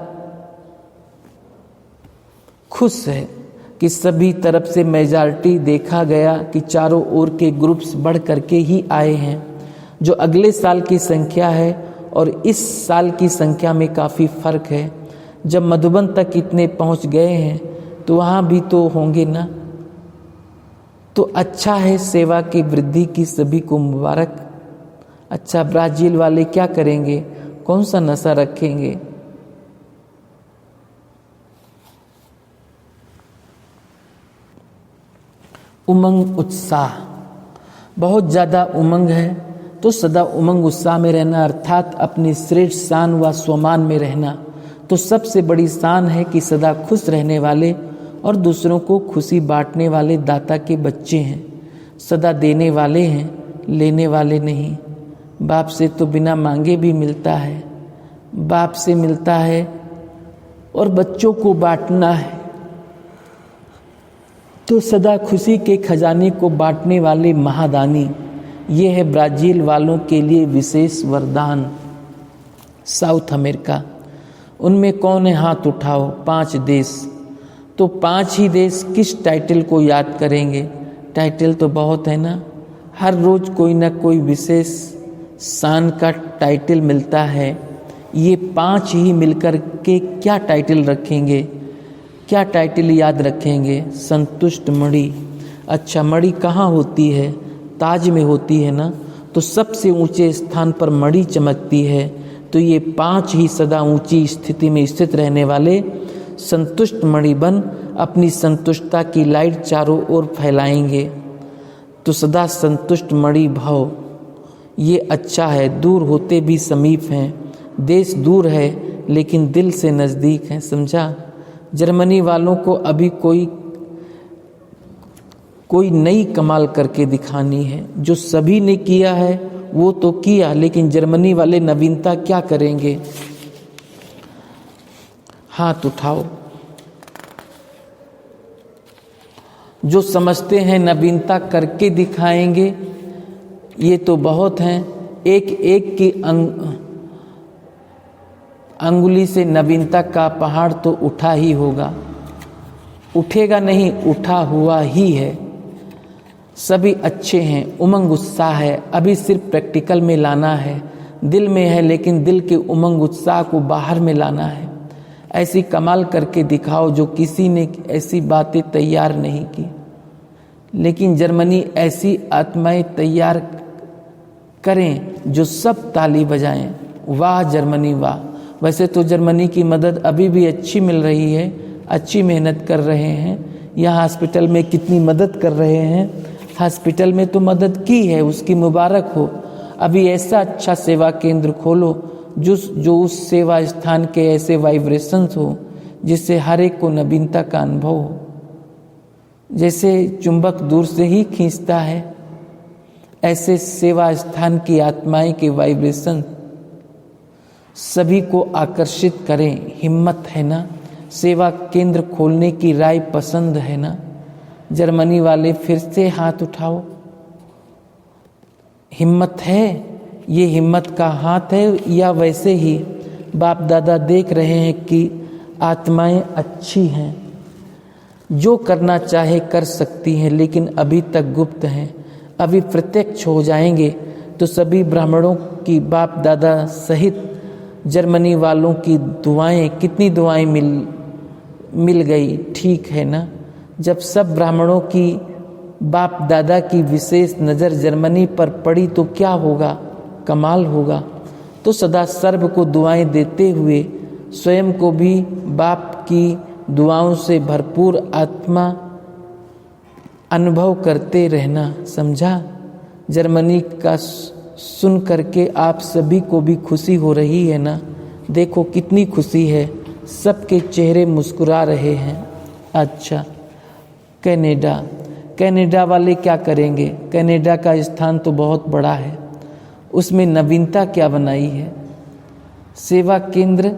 खुश है कि सभी तरफ से मेजॉरिटी देखा गया कि चारों ओर के ग्रुप्स बढ़ करके ही आए हैं। जो अगले साल की संख्या है और इस साल की संख्या में काफ़ी फ़र्क है। जब मधुबन तक इतने पहुंच गए हैं तो वहाँ भी तो होंगे ना। तो अच्छा है, सेवा की वृद्धि की सभी को मुबारक। अच्छा, ब्राज़ील वाले क्या करेंगे, कौन सा नशा रखेंगे? उमंग उत्साह, बहुत ज़्यादा उमंग है तो सदा उमंग उत्साह में रहना, अर्थात अपनी श्रेष्ठ शान व स्वमान में रहना। तो सबसे बड़ी शान है कि सदा खुश रहने वाले और दूसरों को खुशी बांटने वाले दाता के बच्चे हैं। सदा देने वाले हैं, लेने वाले नहीं। बाप से तो बिना मांगे भी मिलता है, बाप से मिलता है और बच्चों को बांटना है। तो सदा खुशी के खजाने को बांटने वाले महादानी, ये है ब्राज़ील वालों के लिए विशेष वरदान। साउथ अमेरिका, उनमें कौन है, हाथ उठाओ। 5 देश, तो 5 ही देश किस टाइटल को याद करेंगे? टाइटल तो बहुत है ना, हर रोज कोई ना कोई विशेष शान का टाइटल मिलता है। ये 5 ही मिलकर के क्या टाइटल रखेंगे, क्या टाइटल याद रखेंगे? संतुष्ट मणि। अच्छा, मणि कहाँ होती है? ताज में होती है ना। तो सबसे ऊंचे स्थान पर मणि चमकती है। तो ये 5 ही सदा ऊंची स्थिति में स्थित रहने वाले संतुष्ट मणि बन अपनी संतुष्टता की लाइट चारों ओर फैलाएंगे तो सदा संतुष्ट मणि भव। ये अच्छा है, दूर होते भी समीप हैं, देश दूर है लेकिन दिल से नज़दीक है। समझा? जर्मनी वालों को अभी कोई नई कमाल करके दिखानी है। जो सभी ने किया है वो तो किया, लेकिन जर्मनी वाले नवीनता क्या करेंगे? हाथ उठाओ। जो समझते हैं नवीनता करके दिखाएंगे, ये तो बहुत हैं। एक एक की अंगुली से नवीनता का पहाड़ तो उठा ही होगा। उठेगा नहीं, उठा हुआ ही है। सभी अच्छे हैं, उमंग उत्साह है, अभी सिर्फ प्रैक्टिकल में लाना है। दिल में है लेकिन दिल के उमंग उत्साह को बाहर में लाना है। ऐसी कमाल करके दिखाओ जो किसी ने ऐसी बातें तैयार नहीं की। लेकिन जर्मनी ऐसी आत्माएं तैयार करें जो सब ताली बजाएं। वाह जर्मनी वाह। वैसे तो जर्मनी की मदद अभी भी अच्छी मिल रही है, अच्छी मेहनत कर रहे हैं। यहाँ हॉस्पिटल में कितनी मदद कर रहे हैं। हॉस्पिटल में तो मदद की है, उसकी मुबारक हो। अभी ऐसा अच्छा सेवा केंद्र खोलो जो उस सेवा स्थान के ऐसे वाइब्रेशंस हो जिससे हर एक को नवीनता का अनुभव हो। जैसे चुंबक दूर से ही खींचता है, ऐसे सेवा स्थान की आत्माएं के वाइब्रेशन सभी को आकर्षित करें। हिम्मत है ना? सेवा केंद्र खोलने की राय पसंद है ना? जर्मनी वाले फिर से हाथ उठाओ। हिम्मत है? ये हिम्मत का हाथ है या वैसे ही बाप दादा देख रहे हैं कि आत्माएं अच्छी हैं, जो करना चाहे कर सकती हैं, लेकिन अभी तक गुप्त हैं। अभी प्रत्यक्ष हो जाएंगे तो सभी ब्राह्मणों की बाप दादा सहित जर्मनी वालों की दुआएं, कितनी दुआएं मिल गई। ठीक है ना? जब सब ब्राह्मणों की बाप दादा की विशेष नज़र जर्मनी पर पड़ी तो क्या होगा? कमाल होगा। तो सदा सर्व को दुआएं देते हुए स्वयं को भी बाप की दुआओं से भरपूर आत्मा अनुभव करते रहना। समझा? जर्मनी का सुन करके आप सभी को भी खुशी हो रही है ना? देखो कितनी खुशी है, सबके चेहरे मुस्कुरा रहे हैं। अच्छा, कनाडा वाले क्या करेंगे? कनाडा का स्थान तो बहुत बड़ा है, उसमें नवीनता क्या बनाई है? सेवा केंद्र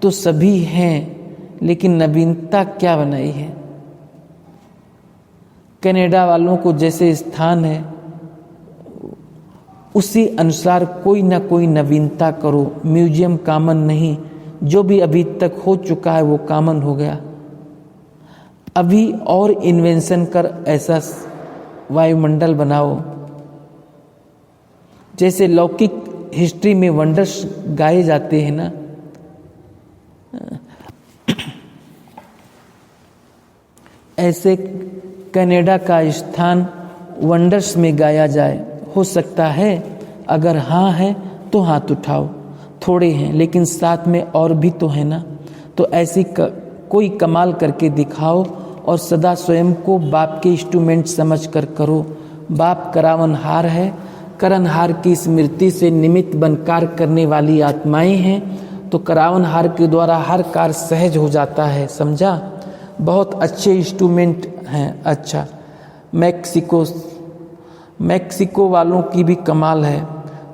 तो सभी हैं, लेकिन नवीनता क्या बनाई है? कनाडा वालों को जैसे स्थान है उसी अनुसार कोई ना कोई नवीनता करो। म्यूजियम कॉमन नहीं, जो भी अभी तक हो चुका है वो कॉमन हो गया। अभी और इन्वेंशन कर ऐसा वायुमंडल बनाओ जैसे लौकिक हिस्ट्री में वंडर्स गाए जाते हैं ना, ऐसे कनाडा का स्थान वंडर्स में गाया जाए। हो सकता है? अगर हाँ है तो हाथ उठाओ। थोड़े हैं लेकिन साथ में और भी तो है ना। तो ऐसी कोई कमाल करके दिखाओ और सदा स्वयं को बाप के इंस्ट्रूमेंट समझ कर करो। बाप करावनहार है, करनहार की स्मृति से निमित्त बन कार्य करने वाली आत्माएं हैं, तो करावनहार के द्वारा हर कार्य सहज हो जाता है। समझा? बहुत अच्छे इंस्ट्रूमेंट हैं। अच्छा, मैक्सिको वालों की भी कमाल है।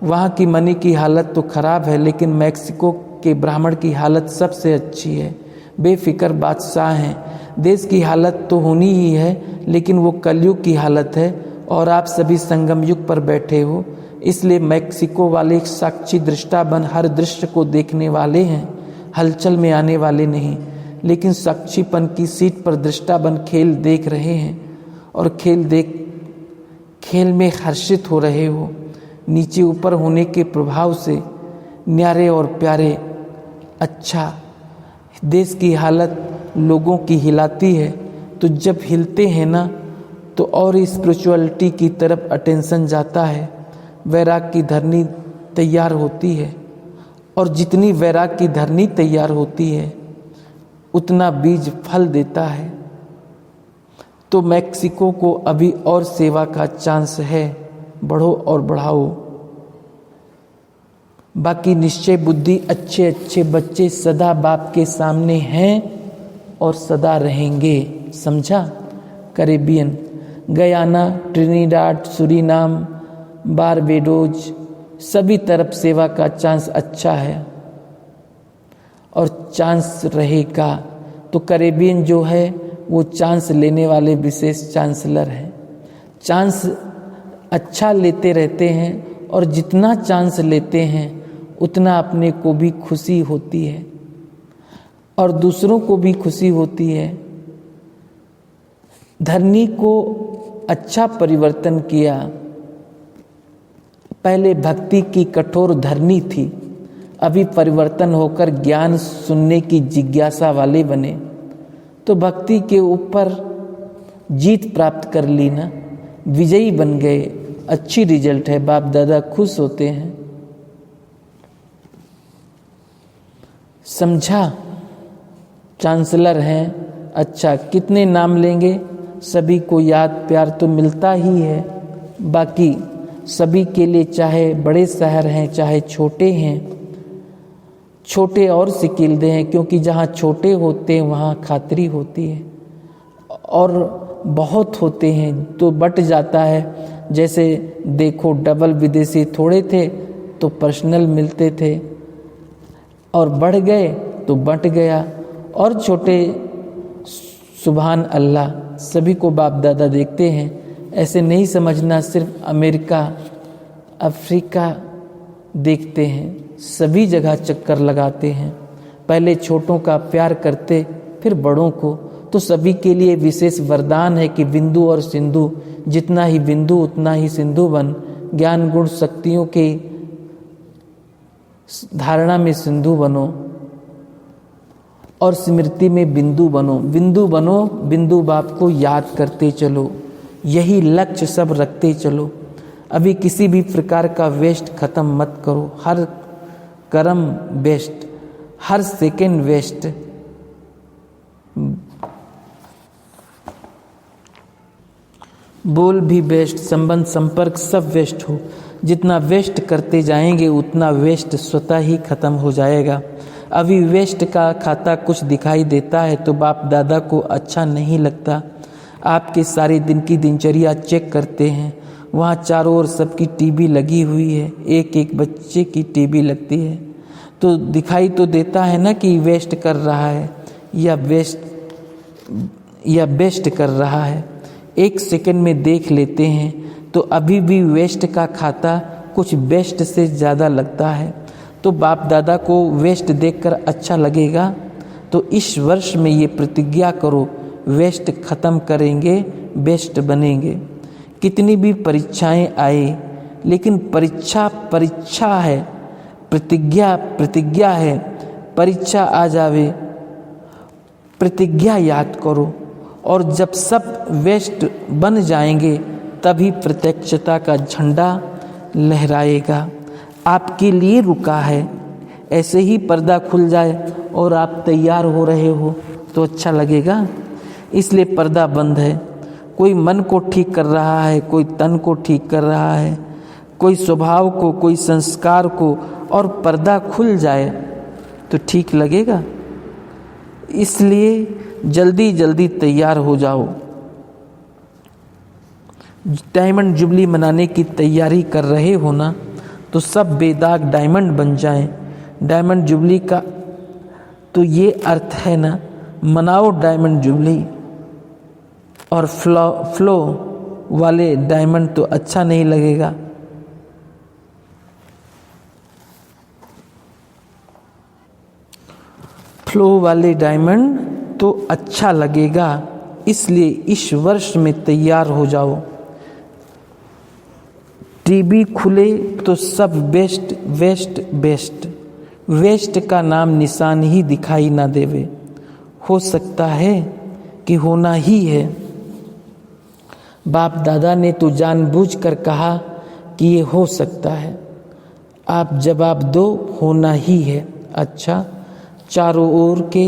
वहाँ की मनी की हालत तो खराब है, लेकिन मैक्सिको के ब्राह्मण की हालत सबसे अच्छी है। बेफिक्र बादशाह हैं। देश की हालत तो होनी ही है, लेकिन वो कलयुग की हालत है और आप सभी संगम युग पर बैठे हो। इसलिए मैक्सिको वाले साक्षी दृष्टा बन हर दृश्य को देखने वाले हैं, हलचल में आने वाले नहीं। लेकिन साक्षीपन की सीट पर दृष्टा बन खेल देख रहे हैं और खेल में हर्षित हो रहे हो। नीचे ऊपर होने के प्रभाव से न्यारे और प्यारे। अच्छा, देश की हालत लोगों की हिलाती है, तो जब हिलते हैं ना तो और स्पिरिचुअलिटी की तरफ अटेंशन जाता है। वैराग की धरनी तैयार होती है, और जितनी वैराग की धरनी तैयार होती है उतना बीज फल देता है। तो मैक्सिको को अभी और सेवा का चांस है, बढ़ो और बढ़ाओ। बाकी निश्चय बुद्धि अच्छे अच्छे बच्चे सदा बाप के सामने हैं और सदा रहेंगे, समझा। कैरेबियन, गयाना, ट्रिनिडाड, सूरीनाम, बारबेडोज, सभी तरफ सेवा का चांस अच्छा है और चांस रहेगा। तो कैरेबियन जो है वो चांस लेने वाले विशेष चांसलर हैं। चांस अच्छा लेते रहते हैं और जितना चांस लेते हैं उतना अपने को भी खुशी होती है और दूसरों को भी खुशी होती है। धरनी को अच्छा परिवर्तन किया। पहले भक्ति की कठोर धरनी थी, अभी परिवर्तन होकर ज्ञान सुनने की जिज्ञासा वाले बने। तो भक्ति के ऊपर जीत प्राप्त कर ली ना, विजयी बन गए। अच्छी रिजल्ट है, बाप दादा खुश होते हैं, समझा। चांसलर हैं, अच्छा कितने नाम लेंगे, सभी को याद प्यार तो मिलता ही है। बाकी सभी के लिए चाहे बड़े शहर हैं चाहे छोटे हैं, छोटे और सिकीलदे हैं, क्योंकि जहाँ छोटे होते हैं वहाँ खातिरी होती है और बहुत होते हैं तो बट जाता है। जैसे देखो डबल विदेशी थोड़े थे तो पर्सनल मिलते थे और बढ़ गए तो बट गया। और छोटे सुभान अल्लाह, सभी को बाप दादा देखते हैं। ऐसे नहीं समझना सिर्फ अमेरिका अफ्रीका देखते हैं, सभी जगह चक्कर लगाते हैं। पहले छोटों का प्यार करते फिर बड़ों को। तो सभी के लिए विशेष वरदान है कि बिंदु और सिंधु, जितना ही बिंदु उतना ही सिंधु बन। ज्ञान गुण शक्तियों के धारणा में सिंधु बनो और स्मृति में बिंदु बनो। बिंदु बनो, बिंदु बाप को याद करते चलो, यही लक्ष्य सब रखते चलो। अभी किसी भी प्रकार का वेस्ट खत्म मत करो। हर कर्म वेस्ट, हर सेकेंड वेस्ट। बोल भी वेस्ट, संबंध संपर्क सब वेस्ट हो। जितना वेस्ट करते जाएंगे उतना वेस्ट स्वतः ही खत्म हो जाएगा। अभी वेस्ट का खाता कुछ दिखाई देता है तो बाप दादा को अच्छा नहीं लगता। आपके सारे दिन की दिनचर्या चेक करते हैं, वहाँ चारों ओर सबकी टीवी लगी हुई है, एक एक बच्चे की टीवी लगती है। तो दिखाई तो देता है ना कि वेस्ट कर रहा है या बेस्ट कर रहा है। एक सेकंड में देख लेते हैं तो अभी भी वेस्ट का खाता कुछ बेस्ट से ज़्यादा लगता है। तो बाप दादा को वेस्ट देखकर अच्छा लगेगा तो इस वर्ष में ये प्रतिज्ञा करो, वेस्ट खत्म करेंगे, बेस्ट बनेंगे। कितनी भी परीक्षाएं आए लेकिन परीक्षा है, प्रतिज्ञा है। परीक्षा आ जावे, प्रतिज्ञा याद करो और जब सब वेस्ट बन जाएंगे तभी प्रत्यक्षता का झंडा लहराएगा। आपके लिए रुका है। ऐसे ही पर्दा खुल जाए और आप तैयार हो रहे हो तो अच्छा लगेगा, इसलिए पर्दा बंद है। कोई मन को ठीक कर रहा है, कोई तन को ठीक कर रहा है, कोई स्वभाव को, कोई संस्कार को, और पर्दा खुल जाए तो ठीक लगेगा। इसलिए जल्दी जल्दी तैयार हो जाओ। डायमंड जुबली मनाने की तैयारी कर रहे हो ना, तो सब बेदाग डायमंड बन जाएं। डायमंड जुबली का तो ये अर्थ है ना, मनाओ डायमंड जुबली। और फ्लो वाले डायमंड तो अच्छा नहीं लगेगा। फ्लो वाले डायमंड तो अच्छा लगेगा, इसलिए इस वर्ष में तैयार हो जाओ। टीवी खुले तो सब वेस्ट वेस्ट वेस्ट, वेस्ट का नाम निशान ही दिखाई ना देवे। हो सकता है कि होना ही है। बाप दादा ने तो जानबूझकर कहा कि ये हो सकता है। आप जवाब दो, होना ही है। अच्छा, चारों ओर के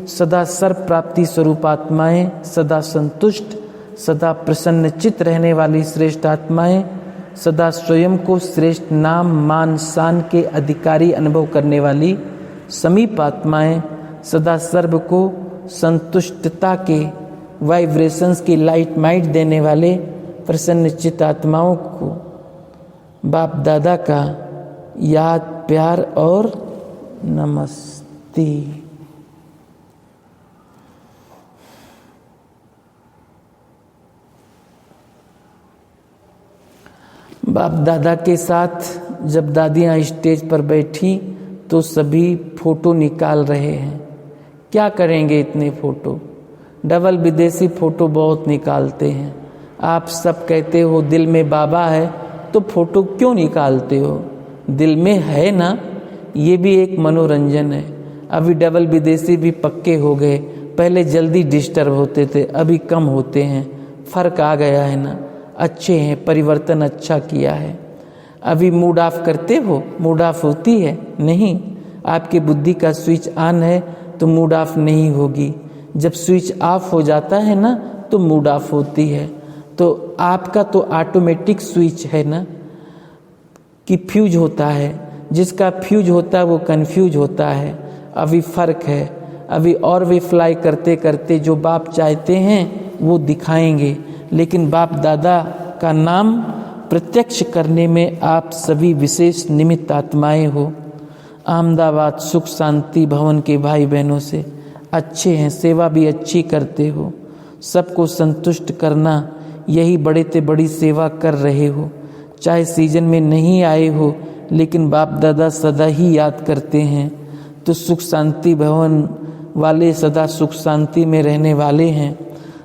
सदा सर्व प्राप्ति स्वरूप आत्माएं, सदा संतुष्ट, सदा प्रसन्न चित्त रहने वाली श्रेष्ठ आत्माएं, सदा स्वयं को श्रेष्ठ नाम मान शान के अधिकारी अनुभव करने वाली समीप आत्माएं, सदा सर्व को संतुष्टता के वाइब्रेशंस की लाइट माइट देने वाले प्रसन्न चित्त आत्माओं को बाप दादा का याद, प्यार और नमस्ते। बाप दादा के साथ जब दादियाँ स्टेज पर बैठी तो सभी फोटो निकाल रहे हैं। क्या करेंगे इतने फोटो? डबल विदेशी फोटो बहुत निकालते हैं। आप सब कहते हो दिल में बाबा है तो फोटो क्यों निकालते हो? दिल में है ना, ये भी एक मनोरंजन है। अभी डबल विदेशी भी पक्के हो गए, पहले जल्दी डिस्टर्ब होते थे, अभी कम होते हैं। फर्क आ गया है ना, अच्छे हैं, परिवर्तन अच्छा किया है। अभी मूड ऑफ करते हो? मूड ऑफ होती है? नहीं, आपकी बुद्धि का स्विच ऑन है तो मूड ऑफ नहीं होगी। जब स्विच ऑफ हो जाता है ना तो मूड ऑफ होती है। तो आपका तो ऑटोमेटिक स्विच है ना कि फ्यूज होता है। जिसका फ्यूज होता है वो कंफ्यूज होता है। अभी फर्क है। अभी और भी फ्लाई करते करते जो बाप चाहते हैं वो दिखाएंगे, लेकिन बाप दादा का नाम प्रत्यक्ष करने में आप सभी विशेष निमित्त आत्माएं हो। अहमदाबाद सुख शांति भवन के भाई बहनों से अच्छे हैं, सेवा भी अच्छी करते हो, सबको संतुष्ट करना यही बड़े से बड़ी सेवा कर रहे हो। चाहे सीजन में नहीं आए हो लेकिन बाप दादा सदा ही याद करते हैं। तो सुख शांति भवन वाले सदा सुख शांति में रहने वाले हैं,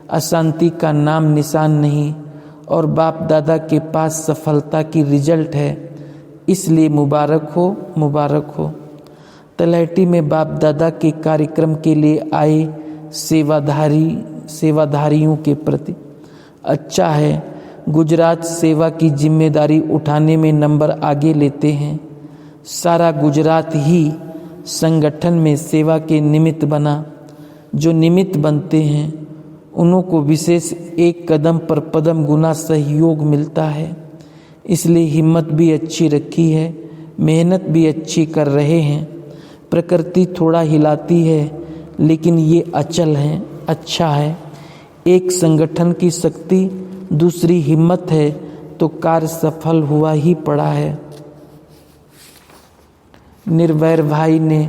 अशांति का नाम निशान नहीं। और बाप दादा के पास सफलता की रिजल्ट है, इसलिए मुबारक हो, मुबारक हो। तलहटी में बाप दादा के कार्यक्रम के लिए आए सेवाधारियों के प्रति अच्छा है। गुजरात सेवा की जिम्मेदारी उठाने में नंबर आगे लेते हैं। सारा गुजरात ही संगठन में सेवा के निमित्त बना। जो निमित्त बनते हैं उन्हों को विशेष एक कदम पर पदम गुना सहयोग मिलता है। इसलिए हिम्मत भी अच्छी रखी है, मेहनत भी अच्छी कर रहे हैं। प्रकृति थोड़ा हिलाती है लेकिन ये अचल है, अच्छा है। एक संगठन की शक्ति, दूसरी हिम्मत है तो कार्य सफल हुआ ही पड़ा है। निर्वैर भाई ने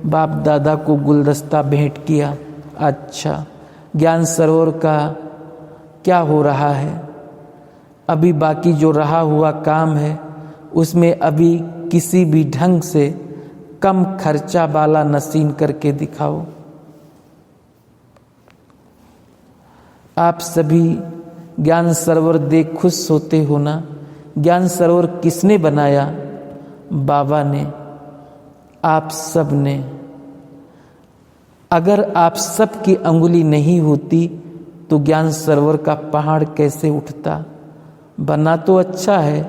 बाप दादा को गुलदस्ता भेंट किया। अच्छा, ज्ञान सरोवर का क्या हो रहा है? अभी बाकी जो रहा हुआ काम है उसमें अभी किसी भी ढंग से कम खर्चा वाला नसीन करके दिखाओ। आप सभी ज्ञान सरोवर देख खुश होते हो ना? ज्ञान सरोवर किसने बनाया? बाबा ने, आप सब ने। अगर आप सब की अंगुली नहीं होती तो ज्ञान सरोवर का पहाड़ कैसे उठता? बना तो अच्छा है,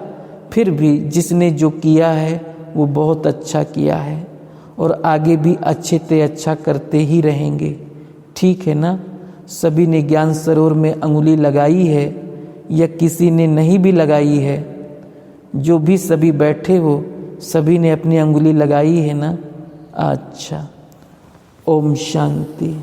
फिर भी जिसने जो किया है वो बहुत अच्छा किया है और आगे भी अच्छे से अच्छा करते ही रहेंगे। ठीक है ना? सभी ने ज्ञान सरोवर में अंगुली लगाई है या किसी ने नहीं भी लगाई है? जो भी सभी बैठे हो सभी ने अपनी अंगुली लगाई है ना? अच्छा, ओम शांति।